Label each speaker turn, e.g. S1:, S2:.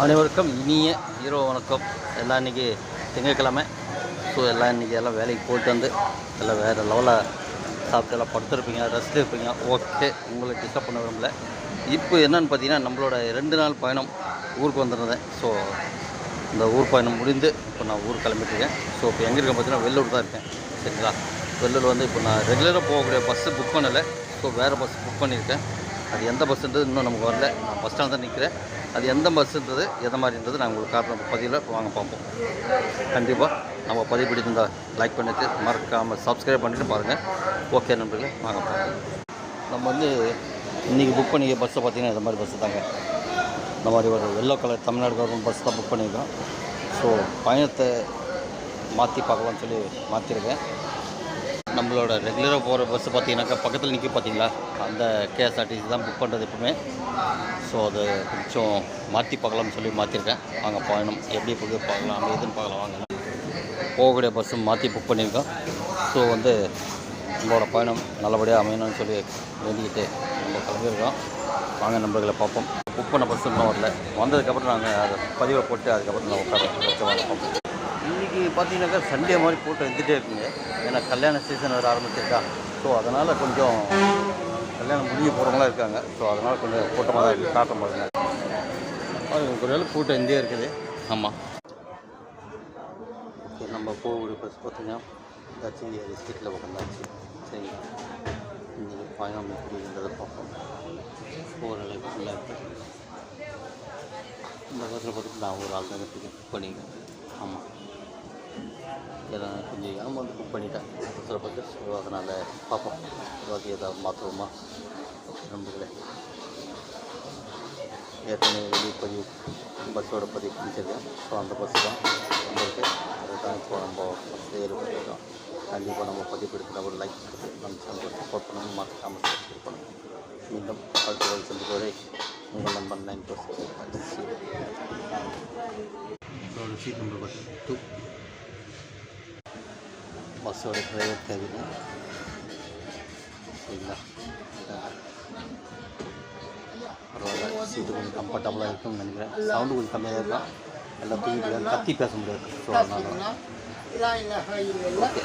S1: அனைவருக்கும் இனிய ஹீரோ வணக்கம். எல்லாம் இன்றைக்கி திங்கட்கிழமை. ஸோ எல்லாம் இன்றைக்கி எல்லாம் வேலைக்கு போயிட்டு வந்து எல்லாம் வேறு லெவலில் சாப்பிட்டு எல்லாம் படுத்துருப்பீங்க, ரெஸ்ட் இருப்பீங்க. ஓகே, உங்களுக்கு டிஸ்டர்ப் பண்ண விரும்பல. இப்போ என்னென்னு பார்த்தீங்கன்னா, நம்மளோட 2 நாள் பயணம் ஊருக்கு வந்துருந்தேன். ஸோ இந்த ஊர் பயணம் முடிந்து இப்போ நான் ஊருக்கு கிளம்பிட்டுருக்கேன். ஸோ இப்போ எங்கே இருக்கேன் பார்த்தீங்கன்னா, வெள்ளூர் தான் இருக்கேன். சரிங்களா, வெள்ளூர் வந்து இப்போ நான் ரெகுலராக போகக்கூடிய பஸ்ஸு புக் பண்ணலை. ஸோ வேறு பஸ் புக் பண்ணியிருக்கேன். அது எந்த பஸ்ஸுன்றது இன்னும் நமக்கு வரல. நான் பஸ் ஸ்டாண்ட் தான் நிற்கிறேன். அது எந்த பஸ்ஸுன்றது எந்த மாதிரின்றது நான் உங்களுக்கு காட்டுற பதிவில் வாங்க பார்ப்போம். கண்டிப்பாக நம்ம பதிவு பிடிச்சிருந்தால் லைக் பண்ணிவிட்டு மறக்காமல் சப்ஸ்கிரைப் பண்ணிவிட்டு பாருங்கள். ஓகே நண்பர்களே, வாங்க பார்ப்போம். நம்ம வந்து இன்றைக்கி புக் பண்ணிக்க பஸ்ஸை பார்த்திங்கன்னா இந்த மாதிரி பஸ்ஸு தாங்க. இந்த மாதிரி ஒரு yellow colour Tamil Nadu government bus தான் புக் பண்ணியிருக்கோம். ஸோ பயணத்தை மாற்றி பார்க்கலாம்னு சொல்லி மாற்றிருக்கேன். நம்மளோட ரெகுலராக போகிற பஸ்ஸு பார்த்தீங்கன்னாக்கா பக்கத்தில் நிற்க பார்த்தீங்களா, அந்த கேஎஸ்ஆர்டிசி தான் புக் பண்ணுறது எப்பவுமே. ஸோ அது கொஞ்சம் மாற்றி பார்க்கலாம்னு சொல்லி மாற்றிருக்கேன். வாங்க பயணம் எப்படி போகுது பார்க்கலாம், அங்கே எதுன்னு பார்க்கலாம். வாங்க போகக்கூடிய பஸ்ஸு மாற்றி புக் பண்ணியிருக்கோம். ஸோ வந்து நம்மளோட பயணம் நல்லபடியாக அமையணும்னு சொல்லி வேண்டிக்கிட்டு நம்ம கிளம்பியிருக்கோம். வாங்க நண்பர்களை பார்ப்போம். புக் பண்ண பஸ்ஸு இன்னும் வரல. வந்ததுக்கப்புறம் நாங்கள் அதை பதிவை போட்டு அதுக்கப்புறம் நான் உட்கார வாங்க பார்ப்போம். இன்றைக்கி பார்த்தீங்கன்னாக்கா சண்டே மாதிரி போட்டு எடுத்துகிட்டே இருக்குங்க. ஏன்னா கல்யாண சீசன் வேறு ஆரம்பிச்சிருக்கா. ஸோ அதனால் கொஞ்சம் கல்யாணம் முடிய போகிறவங்களாம் இருக்காங்க. ஸோ அதனால் கொஞ்சம் கூட்டமாக தான் இருக்குது. காட்ட பாருங்க, ஒரு வேளை கூட்டம் இந்தியா இருக்குது. ஆமாம், ஓகே. நம்ம போகக்கூடிய பஸ் பார்த்தீங்கன்னா ஏதாச்சும் இந்தியா ஸ்ட்ரீட்டில் உட்காந்தாச்சு. சரி, இந்த பயணம் எப்படி இருந்ததை பார்ப்போம். போகிற அளவுக்கு ஃபுல்லாக இருக்குது. இந்த பஸ்ஸில் பார்த்துட்டு நான் ஒரு ஆள் தான் புக் பண்ணிக்கிறேன். ஆமாம், ஏன்னா கொஞ்சம் ஏமாந்து புக் பண்ணிட்டேன் பஸ்ஸில் பார்த்து. ஸோ அதனால் பார்ப்போம் ஏதாவது மாற்றுவோமா நம்புகிறேன். ஏற்கனவே வெளியே பதிவு பஸ்ஸோட பதிவு பிடிச்சிருக்கேன். ஸோ அந்த பஸ்ஸு தான் நம்மளுக்கு அதுதான் இப்போ நம்ம பஸ்ஸில் ஏற்பட்டுருக்கோம். கண்டிப்பாக நம்ம பதிவு எடுத்து ஒரு லைக் கொடுத்து நம்ம சேனலுக்கு சப்போர்ட் பண்ணணும், மறக்காமல் சப்ஸ்கிரைப் பண்ணணும். மீண்டும் அடுத்த ஒரு சந்திப்பு வரை உங்கள் நம்பர் 9% சீட் நம்பர் 2 பஸ்ஸோட டிரைவர் கேபின். சரிங்களா, பரவாயில்ல, சீட்டு கொஞ்சம் கம்ஃபர்டபுளாக இருக்கும்னு நினைக்கிறேன். சவுண்டு கொஞ்சம் கம்மியாக இருக்கும். எல்லாம் தூங்கிட்டு கத்தி பேச முடியாது. ஸோ அதனால் ஓகே.